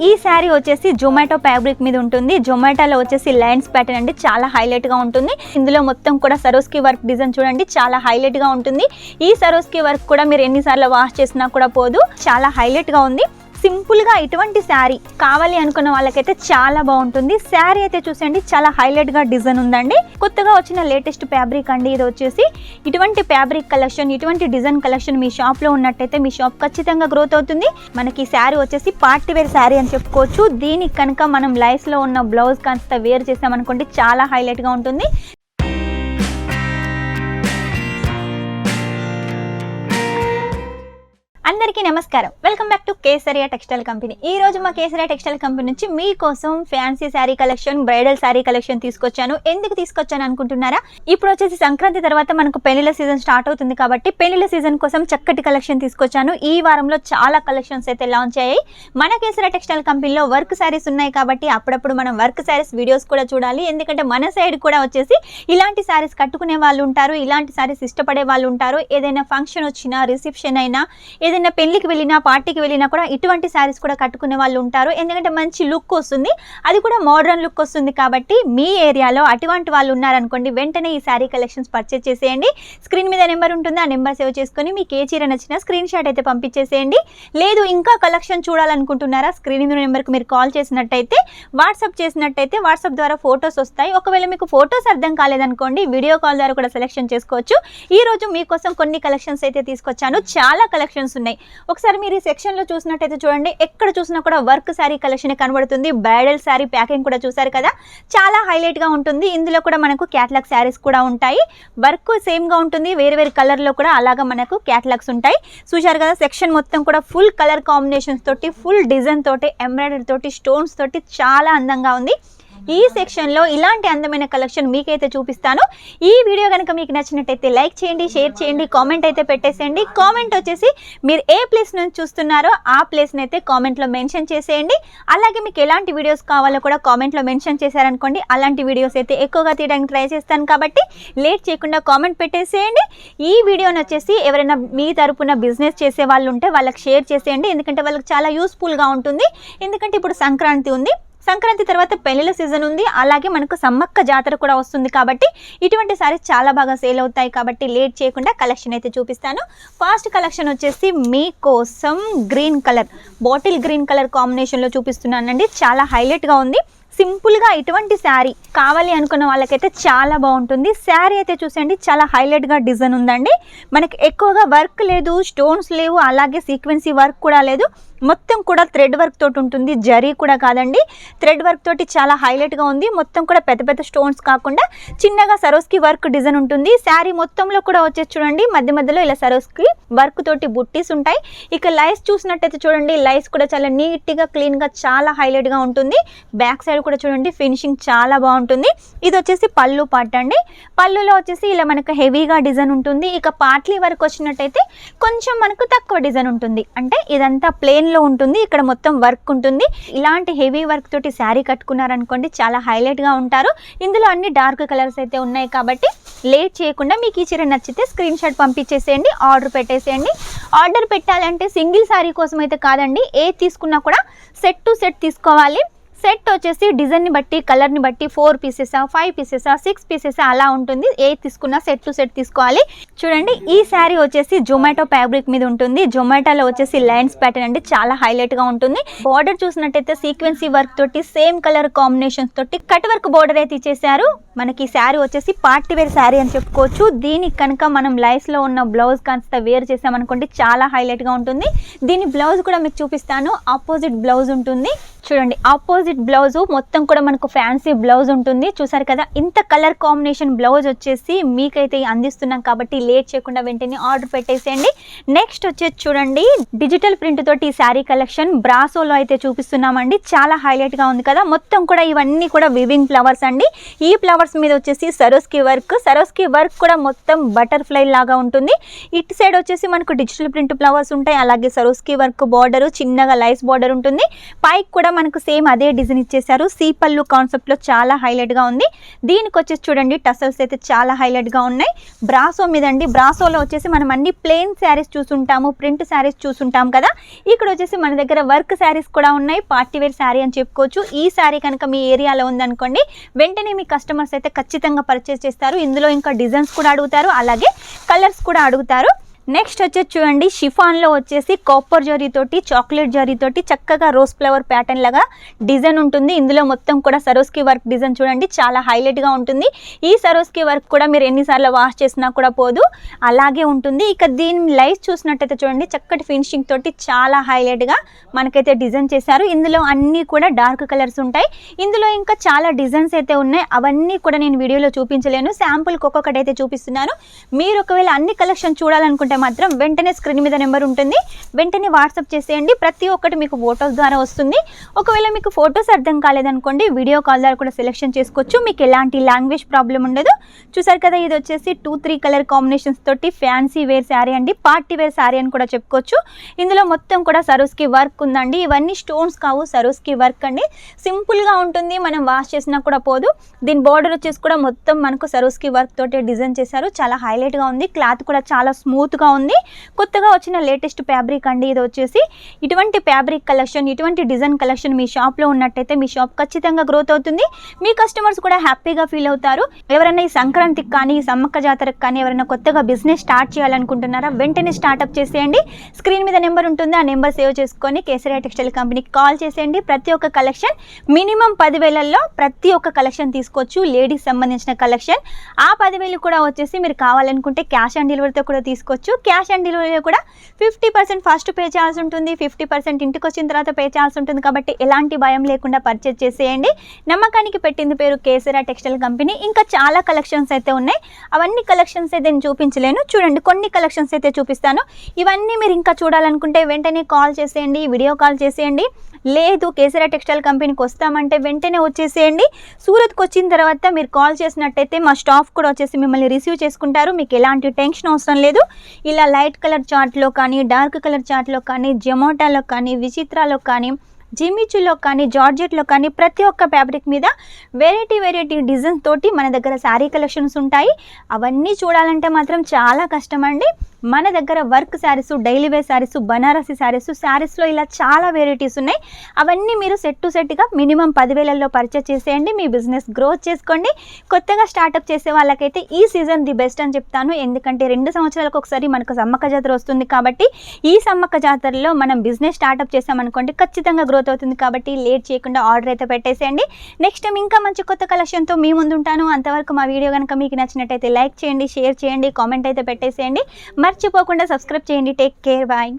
ఈ శారీ వచ్చేసి జొమాటో ఫ్యాబ్రిక్ మీద ఉంటుంది. జొమాటోలో వచ్చేసి లైన్స్ ప్యాటర్న్ అండి, చాలా హైలైట్ గా ఉంటుంది. ఇందులో మొత్తం కూడా సరోస్కి వర్క్ డిజైన్ చూడండి, చాలా హైలైట్ గా ఉంటుంది. ఈ సరోస్కి వర్క్ కూడా మీరు ఎన్నిసార్లు వాష్ చేసినా కూడా పోదు, చాలా హైలైట్ గా ఉంది. సింపుల్ గా ఇటువంటి శారీ కావాలి అనుకున్న వాళ్ళకైతే చాలా బాగుంటుంది. శారీ అయితే చూసండి, చాలా హైలైట్ గా డిజైన్ ఉందండి. కొత్తగా వచ్చిన లేటెస్ట్ ఫ్యాబ్రిక్ అండి ఇది వచ్చేసి. ఇటువంటి ఫ్యాబ్రిక్ కలెక్షన్, ఇటువంటి డిజైన్ కలెక్షన్ మీ షాప్ లో ఉన్నట్టయితే మీ షాప్ ఖచ్చితంగా గ్రోత్ అవుతుంది. మనకి శారీ వచ్చేసి పార్టీ వేర్ శారీ అని చెప్పుకోవచ్చు. దీనికి కనుక మనం లైస్ లో ఉన్న బ్లౌజ్ కాస్త వేర్ చేసామనుకోండి, చాలా హైలైట్ గా ఉంటుంది. అందరికీ నమస్కారం, welcome back to Kesariya textile company. ఈ రోజు మా కేసరియా టెక్స్టైల్ కంపెనీ నుంచి మీకోసం fancy sari collection, bridal sari collection తీసుకొచ్చాను. ఎందుకు తీసుకొచ్చాను అనుకుంటున్నారా? ఇప్పుడు వచ్చేసి సంక్రాంతి తర్వాత మనకు పెళ్లిళ్ళ సీజన్ స్టార్ట్ అవుతుంది కాబట్టి పెళ్లిళ్ళ సీజన్ కోసం చక్కటి కలెక్షన్ తీసుకొచ్చాను. ఈ వారంలో చాలా కలెక్షన్స్ అయితే లాంచ్ అయ్యాయి. మన కేసరియా టెక్స్టైల్ కంపెనీలో వర్క్ శారీస్ ఉన్నాయి కాబట్టి అప్పుడప్పుడు మనం వర్క్ శారీస్ వీడియోస్ కూడా చూడాలి. ఎందుకంటే మన సైడ్ కూడా వచ్చేసి ఇలాంటి శారీస్ కట్టుకునే వాళ్ళు ఉంటారు, ఇలాంటి శారీస్ ఇష్టపడే వాళ్ళు ఉంటారు. ఏదైనా ఫంక్షన్ వచ్చినా, రిసెప్షన్ అయినా, ఏదైనా పెళ్లికి వెళ్ళినా, పార్టీకి వెళ్ళినా కూడా ఇటువంటి శారీస్ కూడా కట్టుకునే వాళ్ళు ఉంటారు. ఎందుకంటే మంచి లుక్ వస్తుంది, అది కూడా మోడర్న్ లుక్ వస్తుంది. కాబట్టి మీ ఏరియాలో అటువంటి వాళ్ళు ఉన్నారనుకోండి, వెంటనే ఈ శారీ కలెక్షన్స్ పర్చేస్ చేసేయండి. స్క్రీన్ మీద నెంబర్ ఉంటుంది, ఆ నెంబర్ సేవ్ చేసుకొని మీకు ఏ చీర నచ్చినా స్క్రీన్ షాట్ అయితే పంపించేసేయండి. లేదు ఇంకా కలెక్షన్ చూడాలనుకుంటున్నారా, స్క్రీన్ మీద నెంబర్కి మీరు కాల్ చేసినట్టయితే, వాట్సాప్ చేసినట్టయితే వాట్సాప్ ద్వారా ఫొటోస్ వస్తాయి. ఒకవేళ మీకు ఫొటోస్ అర్థం కాలేదనుకోండి, వీడియో కాల్ ద్వారా కూడా సెలెక్షన్ చేసుకోవచ్చు. ఈ రోజు మీకోసం కొన్ని కలెక్షన్స్ అయితే తీసుకొచ్చాను, చాలా కలెక్షన్స్ ఉన్నాయి. ఒకసారి మీరు ఈ సెక్షన్ లో చూసినట్టయితే చూడండి, ఎక్కడ చూసినా కూడా వర్క్ శారీ కలెక్షన్ కనబడుతుంది. బ్రైడల్ శారీ ప్యాకింగ్ కూడా చూసారు కదా, చాలా హైలైట్ గా ఉంటుంది. ఇందులో కూడా మనకు క్యాటలాగ్ శారీస్ కూడా ఉంటాయి. వర్క్ సేమ్ గా ఉంటుంది, వేరే వేరే కలర్ లో కూడా అలాగా మనకు క్యాటలాగ్స్ ఉంటాయి. చూసారు కదా, సెక్షన్ మొత్తం కూడా ఫుల్ కలర్ కాంబినేషన్స్ తోటి, ఫుల్ డిజైన్ తోటి, ఎంబ్రాయిడరీ తోటి, స్టోన్స్ తోటి చాలా అందంగా ఉంది. ఈ సెక్షన్లో ఇలాంటి అందమైన కలెక్షన్ మీకైతే చూపిస్తాను. ఈ వీడియో కనుక మీకు నచ్చినట్టయితే లైక్ చేయండి, షేర్ చేయండి, కామెంట్ అయితే పెట్టేసేయండి. కామెంట్ వచ్చేసి మీరు ఏ ప్లేస్ నుంచి చూస్తున్నారో ఆ ప్లేస్ని అయితే కామెంట్లో మెన్షన్ చేసేయండి. అలాగే మీకు ఎలాంటి వీడియోస్ కావాలో కూడా కామెంట్లో మెన్షన్ చేశారనుకోండి, అలాంటి వీడియోస్ అయితే ఎక్కువగా తీయడానికి ట్రై చేస్తాను. కాబట్టి లేట్ చేయకుండా కామెంట్ పెట్టేసేయండి. ఈ వీడియోని వచ్చేసి ఎవరైనా మీ తరపున బిజినెస్ చేసే వాళ్ళు ఉంటే వాళ్ళకి షేర్ చేసేయండి, ఎందుకంటే వాళ్ళకి చాలా యూస్ఫుల్గా ఉంటుంది. ఎందుకంటే ఇప్పుడు సంక్రాంతి ఉంది, సంక్రాంతి తర్వాత పెళ్లిళ్ళ సీజన్ ఉంది, అలాగే మనకు సమ్మక్క జాతర కూడా వస్తుంది. కాబట్టి ఇటువంటి సారీస్ చాలా బాగా సేల్ అవుతాయి. కాబట్టి లేట్ చేయకుండా కలెక్షన్ అయితే చూపిస్తాను. ఫస్ట్ కలెక్షన్ వచ్చేసి మీకోసం green colour, bottle green colour కాంబినేషన్లో చూపిస్తున్నానండి. చాలా హైలైట్గా ఉంది. సింపుల్గా ఇటువంటి శారీ కావాలి అనుకున్న వాళ్ళకైతే చాలా బాగుంటుంది. శారీ అయితే చూసండి, చాలా హైలైట్గా డిజైన్ ఉందండి. మనకి ఎక్కువగా వర్క్ లేదు, స్టోన్స్ లేవు, అలాగే సీక్వెన్సీ వర్క్ కూడా లేదు. మొత్తం కూడా థ్రెడ్ వర్క్ తోటి ఉంటుంది, జరీ కూడా కాదండి, థ్రెడ్ వర్క్ తోటి చాలా హైలైట్గా ఉంది. మొత్తం కూడా పెద్ద పెద్ద స్టోన్స్ కాకుండా చిన్నగా సరోస్కి వర్క్ డిజైన్ ఉంటుంది. శారీ మొత్తంలో కూడా వచ్చేసి చూడండి, మధ్య మధ్యలో ఇలా సరోస్కి వర్క్ తోటి బుట్టీస్ ఉంటాయి. ఇక లైస్ చూసినట్టయితే చూడండి, లైస్ కూడా చాలా నీట్గా, క్లీన్గా, చాలా హైలైట్గా ఉంటుంది. బ్యాక్ సైడ్ కూడా చూడండి, ఫినిషింగ్ చాలా బాగుంటుంది. ఇది వచ్చేసి పళ్ళు పార్ట్ అండి. పళ్ళులో వచ్చేసి ఇలా మనకు హెవీగా డిజైన్ ఉంటుంది. ఇక పార్ట్లీ వర్క్ వచ్చినట్టయితే కొంచెం మనకు తక్కువ డిజైన్ ఉంటుంది, అంటే ఇదంతా ప్లేన్ లో ఉంటుంది, ఇక్కడ మొత్తం వర్క్ ఉంటుంది. ఇలాంటి హెవీ వర్క్ తోటి శారీ కట్టుకున్నారనుకోండి, చాలా హైలైట్ గా ఉంటారు. ఇందులో అన్ని డార్క్ కలర్స్ అయితే ఉన్నాయి. కాబట్టి లేట్ చేయకుండా మీకు ఈ చీర నచ్చితే స్క్రీన్ షాట్ పంపించేసేయండి, ఆర్డర్ పెట్టేసేయండి. ఆర్డర్ పెట్టాలంటే సింగిల్ శారీ కోసం అయితే కాదండి, ఏ తీసుకున్నా కూడా సెట్ టు సెట్ తీసుకోవాలి. సెట్ వచ్చేసి డిజైన్ని బట్టి, కలర్ని బట్టి 4 పీసెసా, 5 పీసెసా, 6 పీసెసా అలా ఉంటుంది. ఏ తీసుకున్నా సెట్ టు సెట్ తీసుకోవాలి. చూడండి, ఈ శారీ వచ్చేసి జొమాటో ఫ్యాబ్రిక్ మీద ఉంటుంది. జొమాటోలో వచ్చేసి లైన్స్ ప్యాటర్న్ అండి, చాలా హైలైట్గా ఉంటుంది. బార్డర్ చూసినట్టయితే సీక్వెన్సీ వర్క్ తోటి, సేమ్ కలర్ కాంబినేషన్స్ తోటి కట్ వర్క్ బార్డర్ అయితే ఇచ్చేసారు. మనకి శారీ వచ్చేసి పార్టీ వేర్ శారీ అని చెప్పుకోవచ్చు. దీనికి కనుక మనం లైస్లో ఉన్న బ్లౌజ్ కాస్త వేర్ చేసామనుకోండి, చాలా హైలైట్గా ఉంటుంది. దీని బ్లౌజ్ కూడా మీకు చూపిస్తాను. ఆపోజిట్ బ్లౌజ్ ఉంటుంది చూడండి, ఆపోజిట్ బ్లౌజ్ మొత్తం కూడా మనకు ఫ్యాన్సీ బ్లౌజ్ ఉంటుంది. చూసారు కదా, ఇంత కలర్ కాంబినేషన్ బ్లౌజ్ వచ్చేసి మీకైతే అందిస్తున్నాం. కాబట్టి లేట్ చేయకుండా వెంటనే ఆర్డర్ పెట్టేసేయండి. నెక్స్ట్ వచ్చేసి చూడండి, డిజిటల్ ప్రింట్ తోటి ఈ శారీ కలెక్షన్ బ్రాసోలో అయితే చూపిస్తున్నామండి. చాలా హైలైట్ గా ఉంది కదా. మొత్తం కూడా ఇవన్నీ కూడా వివింగ్ ఫ్లవర్స్ అండి. ఈ ఫ్లవర్స్ మీద వచ్చేసి సరోస్కి వర్క్ కూడా మొత్తం బటర్ఫ్లై లాగా ఉంటుంది. ఇటు సైడ్ వచ్చేసి మనకు డిజిటల్ ప్రింట్ ఫ్లవర్స్ ఉంటాయి, అలాగే సరోస్కి వర్క్ బార్డర్, చిన్నగా లైస్ బార్డర్ ఉంటుంది. పైకి కూడా మనకు సేమ్ అదే డిజైన్ ఇచ్చేసారు. సీ పళ్ళు కాన్సెప్ట్లో చాలా హైలైట్గా ఉంది. దీనికి వచ్చేసి చూడండి టసల్స్ అయితే చాలా హైలైట్గా ఉన్నాయి. బ్రాసో మీద అండి, బ్రాసోలో వచ్చేసి మనం అన్ని ప్లెయిన్ శారీస్ చూసుంటాము, ప్రింట్ శారీస్ చూసుంటాం కదా. ఇక్కడ వచ్చేసి మన దగ్గర వర్క్ శారీస్ కూడా ఉన్నాయి. పార్టీ వేర్ శారీ అని చెప్పుకోవచ్చు. ఈ శారీ కనుక మీ ఏరియాలో ఉందనుకోండి, వెంటనే మీ కస్టమర్స్ అయితే ఖచ్చితంగా పర్చేస్ చేస్తారు. ఇందులో ఇంకా డిజైన్స్ కూడా అడుగుతారు, అలాగే కలర్స్ కూడా అడుగుతారు. నెక్స్ట్ వచ్చేసి చూడండి షిఫాన్లో వచ్చేసి కాపర్ జరీతోటి, చాక్లెట్ జరీతోటి చక్కగా రోజ్ ఫ్లవర్ ప్యాటర్న్ లాగా డిజైన్ ఉంటుంది. ఇందులో మొత్తం కూడా సరోస్కి వర్క్ డిజైన్ చూడండి చాలా హైలైట్గా ఉంటుంది. ఈ సరోస్కి వర్క్ కూడా మీరు ఎన్నిసార్లు వాష్ చేసినా కూడా పోదు, అలాగే ఉంటుంది. ఇక దీని లైఫ్ చూసినట్టయితే చూడండి చక్కటి ఫినిషింగ్ తోటి చాలా హైలైట్గా మనకైతే డిజైన్ చేశారు. ఇందులో అన్నీ కూడా డార్క్ కలర్స్ ఉంటాయి. ఇందులో ఇంకా చాలా డిజైన్స్ అయితే ఉన్నాయి. అవన్నీ కూడా నేను వీడియోలో చూపించలేను, శాంపుల్కి ఒక్కొక్కటి అయితే చూపిస్తున్నాను. మీరు ఒకవేళ అన్ని కలెక్షన్ చూడాలనుకుంటే మాత్రం వెంటనే స్క్రీన్ మీద నెంబర్ ఉంటుంది, వెంటనే వాట్సాప్ చేసేయండి. ప్రతి ఒక్కటి మీకు ఫొటోస్ ద్వారా వస్తుంది. ఒకవేళ మీకు ఫొటోస్ అర్థం కాలేదనుకోండి, వీడియో కాల్ ద్వారా కూడా సెలెక్షన్ చేసుకోవచ్చు. మీకు ఎలాంటి లాంగ్వేజ్ ప్రాబ్లం ఉండదు. చూసారు కదా, ఇది వచ్చేసి 2-3 కలర్ కాంబినేషన్స్ తోటి ఫ్యాన్సీ వేర్ శారీ అండి, పార్టీ వేర్ శారీ అని కూడా చెప్పుకోవచ్చు. ఇందులో మొత్తం కూడా సరోస్కి వర్క్ ఉందండి. ఇవన్నీ స్టోన్స్ కావు, సరోస్కి వర్క్ అండి. సింపుల్గా ఉంటుంది, మనం వాష్ చేసినా కూడా పోదు. దీని బార్డర్ వచ్చేసి కూడా మొత్తం మనకు సరోస్కి వర్క్ తోటి డిజైన్ చేశారు. చాలా హైలైట్గా ఉంది. క్లాత్ కూడా చాలా స్మూత్గా ఉంది. కొత్తగా వచ్చిన లేటెస్ట్ ఫ్యాబ్రిక్ అండి ఇది వచ్చేసి. ఇటువంటి ఫ్యాబ్రిక్ కలెక్షన్, ఇటువంటి డిజైన్ కలెక్షన్ మీ షాప్లో ఉన్నట్టయితే మీ షాప్ ఖచ్చితంగా గ్రోత్ అవుతుంది. మీ కస్టమర్స్ కూడా హ్యాపీగా ఫీల్ అవుతారు. ఎవరైనా ఈ సంక్రాంతికి కానీ, ఈ సమ్మక్క జాతరకు కానీ ఎవరైనా కొత్తగా బిజినెస్ స్టార్ట్ చేయాలనుకుంటున్నారా, వెంటనే స్టార్ట్అప్ చేసేయండి. స్క్రీన్ మీద నెంబర్ ఉంటుంది, ఆ నెంబర్ సేవ్ చేసుకొని కేసరియా టెక్స్టైల్ కంపెనీకి కాల్ చేసేయండి. ప్రతి ఒక్క కలెక్షన్ మినిమం 10,000లో ప్రతి ఒక్క కలెక్షన్ తీసుకోవచ్చు. లేడీస్ సంబంధించిన కలెక్షన్. ఆ 10,000 కూడా వచ్చేసి మీరు కావాలనుకుంటే క్యాష్ ఆన్ డెలివరీతో కూడా తీసుకోవచ్చు. క్యాష్ ఆన్ డెలివరీలో కూడా 50% ఫస్ట్ పే చేయాల్సి ఉంటుంది, 50% ఇంటికి వచ్చిన తర్వాత పే చేయాల్సి ఉంటుంది. కాబట్టి ఎలాంటి భయం లేకుండా పర్చేజ్ చేసేయండి. నమ్మకానికి పెట్టింది పేరు కేసరియా టెక్స్టైల్ కంపెనీ. ఇంకా చాలా కలెక్షన్స్ అయితే ఉన్నాయి. అవన్నీ కలెక్షన్స్ అయితే నేను చూపించలేను, చూడండి కొన్ని కలెక్షన్స్ అయితే చూపిస్తాను. ఇవన్నీ మీరు ఇంకా చూడాలనుకుంటే వెంటనే కాల్ చేసేయండి, వీడియో కాల్ చేసేయండి. లేదు కేసరియా టెక్స్టైల్ కంపెనీకి వస్తామంటే వెంటనే వచ్చేసేయండి. సూరత్కి వచ్చిన తర్వాత మీరు కాల్ చేసినట్టయితే మా స్టాఫ్ కూడా వచ్చేసి మిమ్మల్ని రిసీవ్ చేసుకుంటారు. మీకు ఎలాంటి టెన్షన్ అవసరం లేదు. ఇలా లైట్ కలర్ చార్ట్లో కానీ, డార్క్ కలర్ చార్ట్లో కానీ, జమోటాలో కానీ, విచిత్రాలో కానీ, జిమిచులో కానీ, జార్జెట్లో కానీ ప్రతి ఒక్క ఫ్యాబ్రిక్ మీద వెరైటీ డిజైన్స్ తోటి మన దగ్గర శారీ కలెక్షన్స్ ఉంటాయి. అవన్నీ చూడాలంటే మాత్రం చాలా కష్టం అండి. మన దగ్గర work saris, daily wear saris, Banarasi saris, శారీస్లో ఇలా చాలా వెరైటీస్ ఉన్నాయి. అవన్నీ మీరు సెట్ టు సెట్గా మినిమం 10,000లో పర్చేస్ చేసేయండి. మీ బిజినెస్ గ్రోత్ చేసుకోండి. కొత్తగా స్టార్ట్అప్ చేసే వాళ్ళకైతే ఈ సీజన్ ది బెస్ట్ అని చెప్తాను. ఎందుకంటే 2 సంవత్సరాలకు ఒకసారి మనకు సమ్మక్క జాతర వస్తుంది. కాబట్టి ఈ సమ్మక్క జాతరలో మనం బిజినెస్ స్టార్ట్అప్ చేసామనుకోండి ఖచ్చితంగా గ్రోత్ అవుతుంది. కాబట్టి లేట్ చేయకుండా ఆర్డర్ అయితే పెట్టేసేయండి. నెక్స్ట్ టైం ఇంకా మంచి కొత్త కలెక్షన్తో మీ ముందు ఉంటాను. అంతవరకు మా వీడియో కనుక మీకు నచ్చినట్టయితే లైక్ చేయండి, షేర్ చేయండి, కామెంట్ అయితే పెట్టేసేయండి. మర్చిపోకుండా సబ్స్క్రైబ్ చేయండి. Take care, bye.